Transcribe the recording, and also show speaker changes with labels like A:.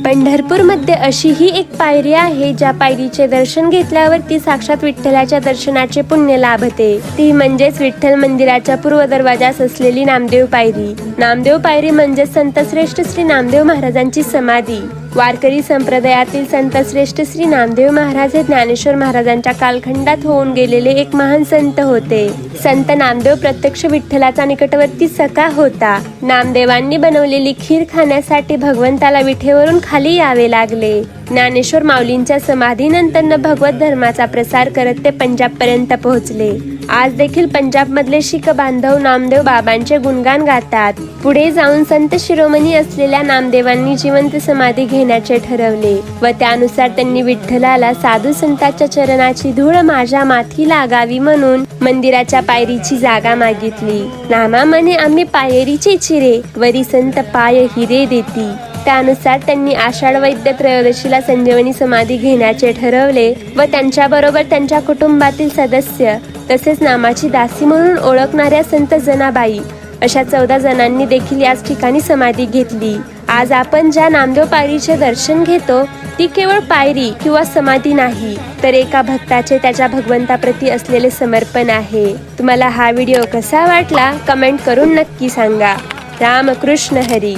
A: पंढरपूरमध्ये अशी ही एक पायरी आहे ज्या पायरीचे दर्शन घेतल्यावरती साक्षात विठ्ठलाच्या दर्शनाचे पुण्य लाभते। ती म्हणजेच विठ्ठल मंदिराच्या पूर्व दरवाजास असलेली नामदेव पायरी। नामदेव पायरी म्हणजे संतश्रेष्ठ श्री नामदेव महाराजांची समाधी। वारकरी संप्रदायातील संतश्रेष्ठ श्री नामदेव महाराज हे ज्ञानेश्वर महाराजांच्या कालखंडात होऊन गेलेले एक महान संत होते। संत नामदेव प्रत्यक्ष विठ्ठलाचा निकटवर्ती सखा होता। नामदेवांनी बनवलेली खीर खाण्यासाठी भगवंताला विठेवरून खाली यावे लागले। ज्ञानेश्वर माऊलींच्या समाधीनंतर भगवत धर्माचा प्रसार करत ते पंजाब पर्यंत पोहोचले। आज देखील पंजाब मधले शीख बांधव नामदेव बाबांचे गुणगान गातात। पुढे जाऊन संत शिरोमणी असलेल्या नामदेवांनी जिवंत समाधी घेण्याचे ठरवले व त्यानुसार त्यांनी विठ्ठलाला साधू संतांच्या चरणाची धूळ माझ्या माथी लागावी म्हणून मंदिराच्या पायरीची जागा मागितली। नामा म्हणे आम्ही पायरीचे चिरे वरी संत पाय हिरे देती। त्यानुसार त्यांनी आषाढ वैद्य त्रयोदशीला संजीवनी समाधी घेण्याचे ठरवले व त्यांच्याबरोबर त्यांच्या कुटुंबातील सदस्य तसेच नामाची दासी म्हणून ओळखणाऱ्या संत जनाबाई अशा 14 जणांनी देखील याच ठिकाणी समाधी घेतली। आज आपण ज्या नामदेव पायरीचे दर्शन घेतो ती केवळ पायरी किंवा समाधी नाही तर एका भक्ताचे त्याच्या भगवंताप्रती असलेले समर्पण आहे। तुम्हाला हा व्हिडिओ कसा वाटला कमेंट करून नक्की सांगा। रामकृष्ण हरी।